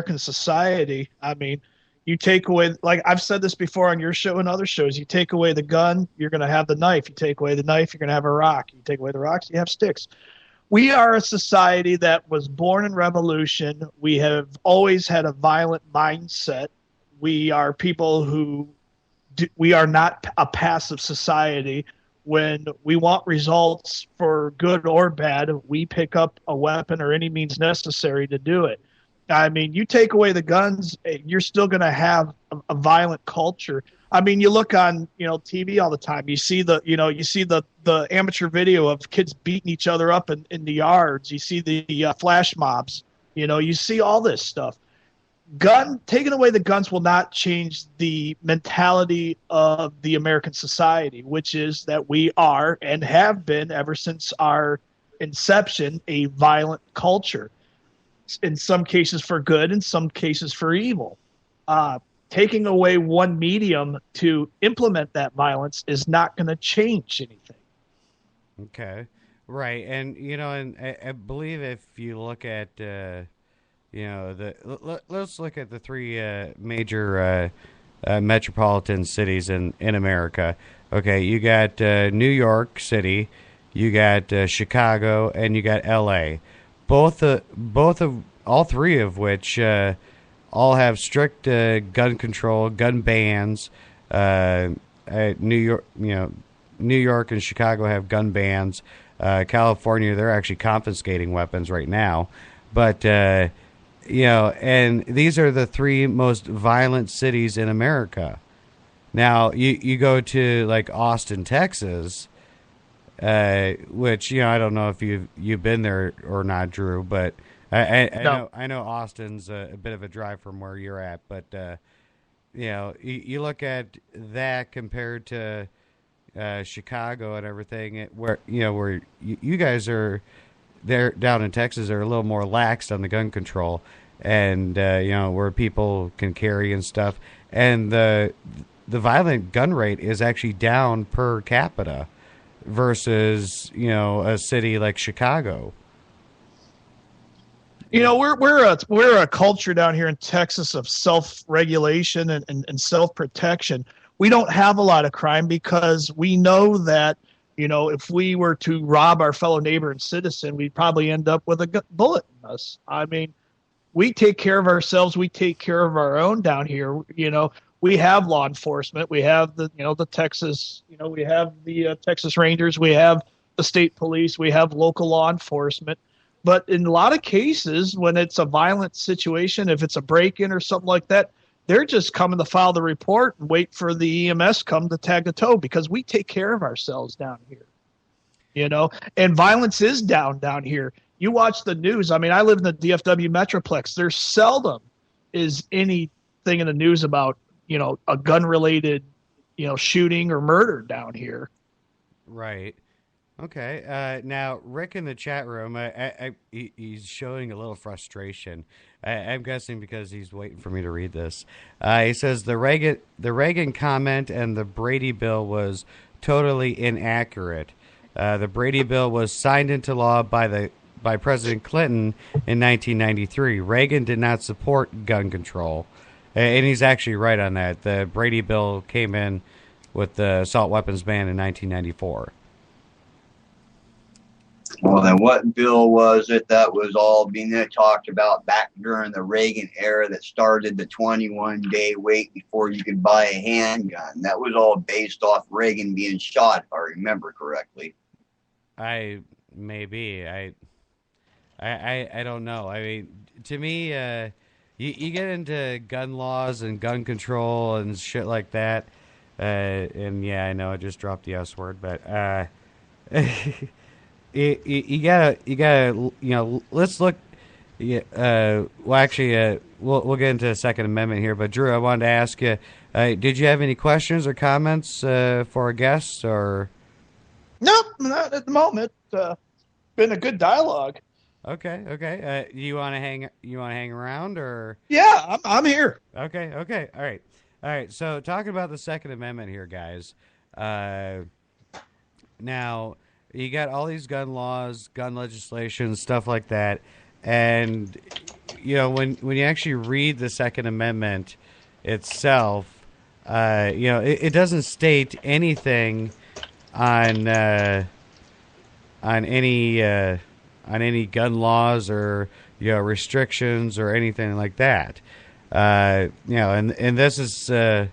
American society, I mean, you take away, like I've said this before on your show and other shows, you take away the gun, you're going to have the knife. You take away the knife, you're going to have a rock. You take away the rocks, you have sticks. We are a society that was born in revolution. We have always had a violent mindset. We are people who we are not a passive society. When we want results for good or bad, we pick up a weapon or any means necessary to do it. I mean, you take away the guns, you're still going to have a violent culture. I mean, you look on, TV all the time. You see the amateur video of kids beating each other up in the yards. You see the flash mobs. You see all this stuff. Taking away the guns will not change the mentality of the American society, which is that we are and have been ever since our inception a violent culture. In some cases for good, in some cases for evil. Taking away one medium to implement that violence is not going to change anything. Okay, right, and I believe if you look at let's look at the three major metropolitan cities in America. Okay, you got New York City, you got Chicago, and you got L.A. All three of which all have strict gun control, gun bans. New York, New York and Chicago have gun bans. California, they're actually confiscating weapons right now. But and these are the three most violent cities in America. Now you go to like Austin, Texas. Which I don't know if you've been there or not, Drew, but I know Austin's a bit of a drive from where you're at, but you look at that compared to Chicago and everything, where you guys are there down in Texas are a little more laxed on the gun control, and where people can carry and stuff, and the violent gun rate is actually down per capita versus a city like Chicago. We're a culture down here in Texas of self-regulation and self-protection. We don't have a lot of crime because we know that if we were to rob our fellow neighbor and citizen, we'd probably end up with a bullet in us. I mean, we take care of ourselves. We take care of our own down here. We have law enforcement. We have the Texas, we have the Texas Rangers. We have the state police. We have local law enforcement. But in a lot of cases, when it's a violent situation, if it's a break-in or something like that, they're just coming to file the report and wait for the EMS come to tag the tow because we take care of ourselves down here, and violence is down here. You watch the news. I mean, I live in the DFW Metroplex. There seldom is anything in the news about, a gun-related, shooting or murder down here. Right. Okay. Now, Rick in the chat room, he's showing a little frustration. I'm guessing because he's waiting for me to read this. He says the Reagan comment and the Brady bill was totally inaccurate. The Brady bill was signed into law by President Clinton in 1993. Reagan did not support gun control. And he's actually right on that. The Brady bill came in with the assault weapons ban in 1994. Well, then what bill was it that was all being talked about back during the Reagan era that started the 21-day wait before you could buy a handgun? That was all based off Reagan being shot, if I remember correctly. I don't know. I mean, to me, you get into gun laws and gun control and shit like that, and yeah, I know I just dropped the S word, but you gotta let's look. Well, actually, we'll get into the Second Amendment here, but Drew, I wanted to ask you, did you have any questions or comments for our guests, or? Nope, not at the moment. Been a good dialogue. Okay. You want to hang around, or? Yeah, I'm here. Okay. All right. So talking about the Second Amendment here, guys. Now you got all these gun laws, gun legislation, stuff like that, And when you actually read the Second Amendment itself, it doesn't state anything on on any on any gun laws or restrictions or anything like that. And this is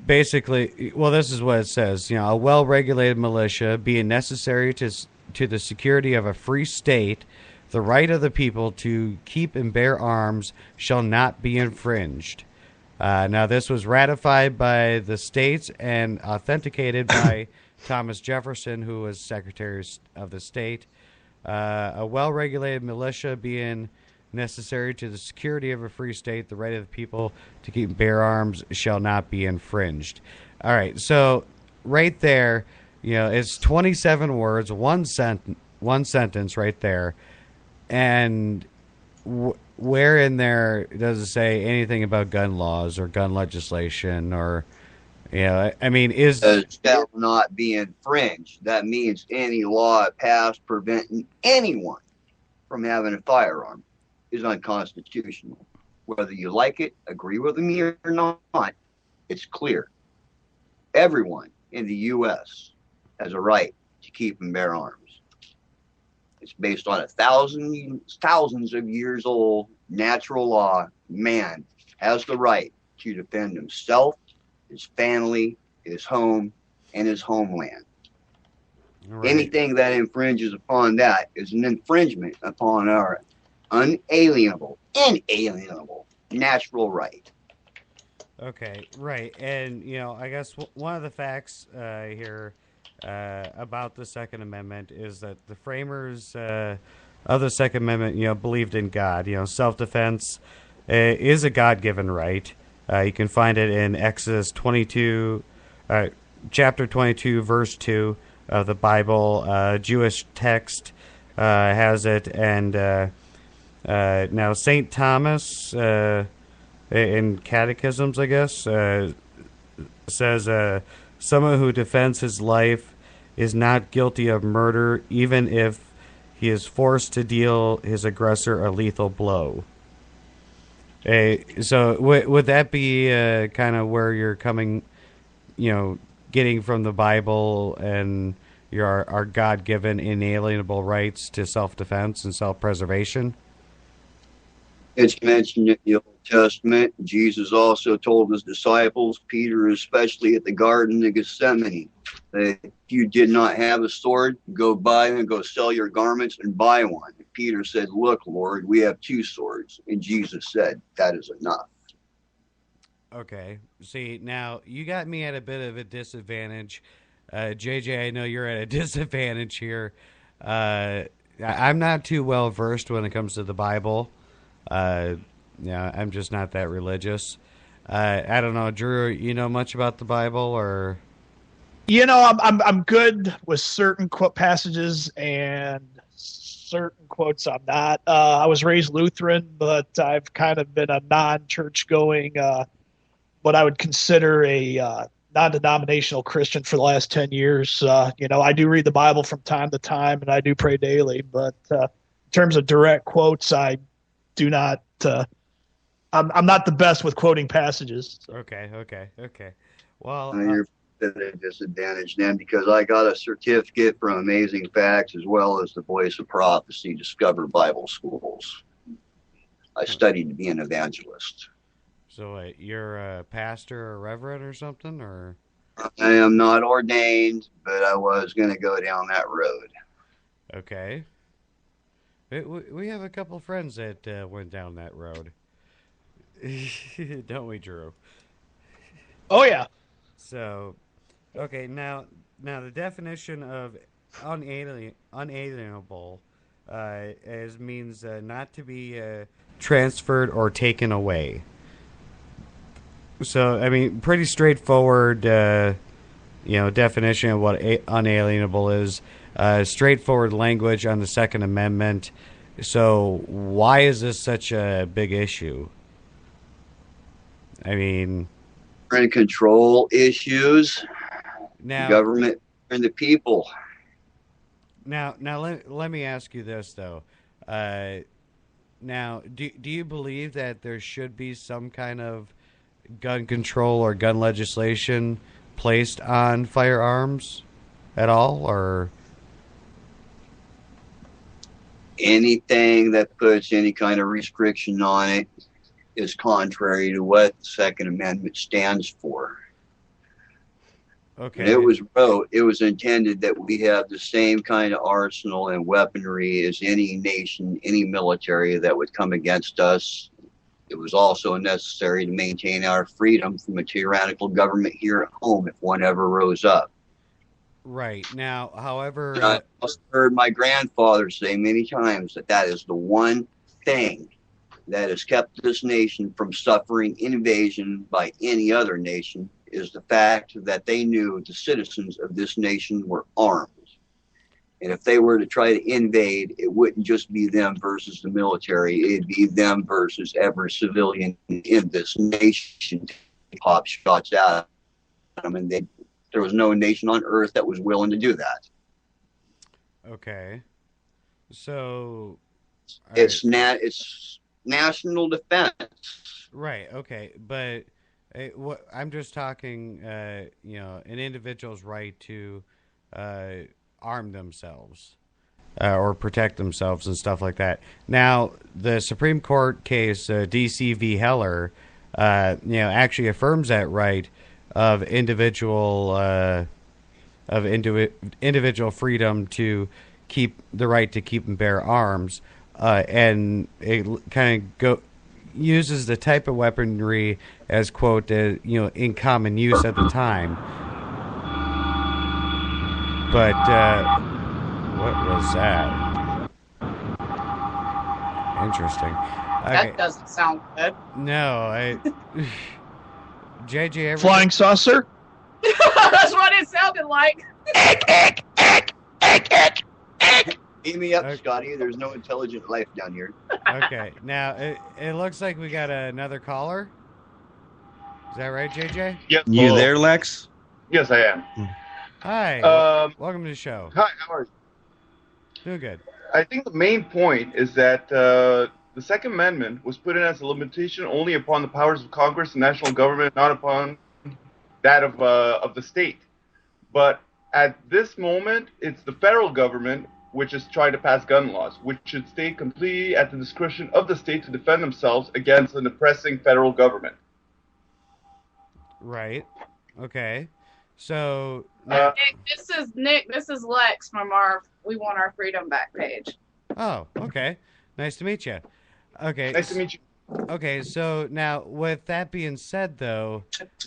basically, well, this is what it says. A well-regulated militia being necessary to the security of a free state, the right of the people to keep and bear arms shall not be infringed. Now, this was ratified by the states and authenticated by Thomas Jefferson, who was Secretary of the State. A well-regulated militia being necessary to the security of a free state, the right of the people to keep and bear arms shall not be infringed. All right, so right there, it's 27 words, one sentence right there, and where in there does it say anything about gun laws or gun legislation or, is shall not be infringed? That means any law passed preventing anyone from having a firearm is unconstitutional. Whether you like it, agree with me or not, it's clear. Everyone in the U.S. has a right to keep and bear arms. It's based on thousands of years old natural law. Man has the right to defend himself, his family, his home, and his homeland. Right. Anything that infringes upon that is an infringement upon our inalienable natural right. Okay, right. And, I guess one of the facts here about the Second Amendment is that the framers of the Second Amendment, believed in God. Self-defense is a God-given right. You can find it in Exodus 22, chapter 22, verse 2 of the Bible. Jewish text has it. And now St. Thomas, in catechisms, I guess, says someone who defends his life is not guilty of murder, even if he is forced to deal his aggressor a lethal blow. So would that be kind of where you're coming, getting from the Bible and our God-given inalienable rights to self-defense and self-preservation? It's mentioned in the Old Testament. Jesus also told his disciples, Peter especially, at the Garden of Gethsemane, that if you did not have a sword, go buy and go sell your garments and buy one. And Peter said, look, Lord, we have 2 swords. And Jesus said, that is enough. Okay. See, now you got me at a bit of a disadvantage. JJ, I know you're at a disadvantage here. I'm not too well versed when it comes to the Bible. I'm just not that religious. I don't know, Drew. You know much about the Bible, or? I'm good with certain passages and certain quotes. I'm not. I was raised Lutheran, but I've kind of been a non-church going, what I would consider a non-denominational Christian for the last 10 years. I do read the Bible from time to time, and I do pray daily. But in terms of direct quotes, I do not. I'm not the best with quoting passages. So. Okay. Well, you're at a disadvantage then, because I got a certificate from Amazing Facts as well as the Voice of Prophecy Discover Bible Schools. I studied to be an evangelist. So you're a pastor or reverend or something, or? I am not ordained, but I was going to go down that road. Okay. We have a couple friends that went down that road. Don't we, Drew? Oh, yeah. So, okay, now the definition of unalienable means not to be transferred or taken away. So, I mean, pretty straightforward, definition of what unalienable is. Straightforward language on the Second Amendment. So, why is this such a big issue? I mean, and control issues. Now, government and the people. Now, let me ask you this though. Now, do you believe that there should be some kind of gun control or gun legislation placed on firearms at all, or Anything that puts any kind of restriction on it is contrary to what the Second Amendment stands for. When okay? it was wrote, it was intended that we have the same kind of arsenal and weaponry as any nation, any military that would come against us. It was also necessary to maintain our freedom from a tyrannical government here at home if one ever rose up. Right now, however, I also heard my grandfather say many times that that is the one thing that has kept this nation from suffering invasion by any other nation is the fact that they knew the citizens of this nation were armed. And if they were to try to invade, it wouldn't just be them versus the military. It'd be them versus every civilian in this nation. Pop shots at them, and there was no nation on earth that was willing to do that. okay. So, It's national defense. right, okay, but what I'm just talking, an individual's right to arm themselves or protect themselves and stuff like that. Now, the Supreme Court case, DC v. Heller, actually affirms that right of individual freedom to keep the right to keep and bear arms, and it kind of uses the type of weaponry as quote in common use at the time. But what was that? Interesting. Okay. That doesn't sound good. No, JJ, Flying saucer? That's what it sounded like. Beam me up, Okay. Scotty. There's no intelligent life down here. Okay, now it looks like we got another caller. Is that right, JJ? Yes. You there, Lex? Yes, I am. Hi. Welcome to the show. Hi, how are you? Doing good. I think the main point is that the Second Amendment was put in as a limitation only upon the powers of Congress and national government, not upon that of the state. But at this moment, it's the federal government which is trying to pass gun laws, which should stay completely at the discretion of the state to defend themselves against an oppressing federal government. Right. Okay. So Nick, this is Lex from our We Want Our Freedom Back page. oh, okay. Nice to meet you. Okay. Nice to meet you. Okay, so now with that being said, though,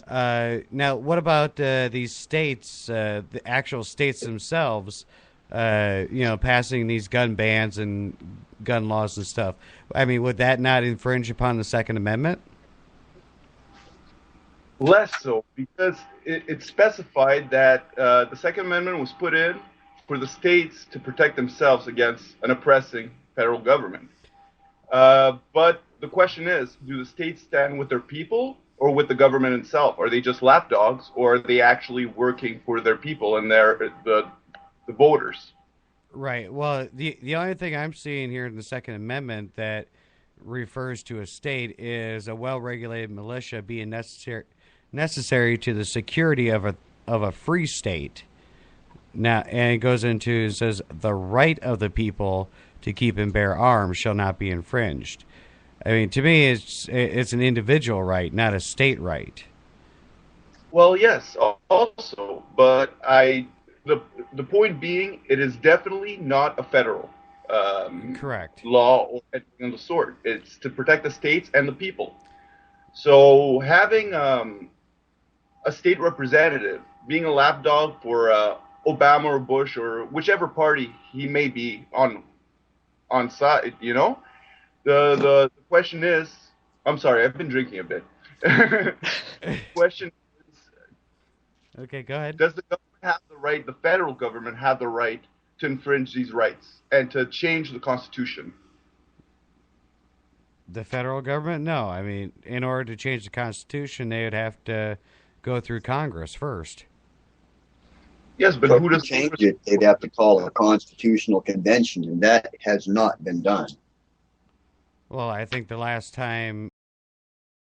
now what about these states, the actual states themselves, passing these gun bans and gun laws and stuff? I mean, would that not infringe upon the Second Amendment? Less so, because it specified that the Second Amendment was put in for the states to protect themselves against an oppressing federal government. But the question is, do the states stand with their people or with the government itself? Are they just lapdogs, or are they actually working for their people and the voters? Right. Well, the only thing I'm seeing here in the Second Amendment that refers to a state is a well-regulated militia being necessary to the security of a free state. Now, and it goes into, it says the right of the people to keep and bear arms shall not be infringed. I mean, to me, it's an individual right, not a state right. Well, yes, also, but the point being, it is definitely not a federal Correct. law or anything of the sort. It's to protect the states and the people. So having a state representative being a lapdog for Obama or Bush or whichever party he may be on side, the question is, I'm sorry, I've been drinking a bit. The question is, Okay, go ahead. does the government have the right, the federal government have the right to infringe these rights and to change the Constitution? The federal government? No. I mean, in order to change the Constitution, they would have to go through Congress first. Yes, but But who to does change it, they'd have to call a constitutional convention, and that has not been done. Well, I think the last time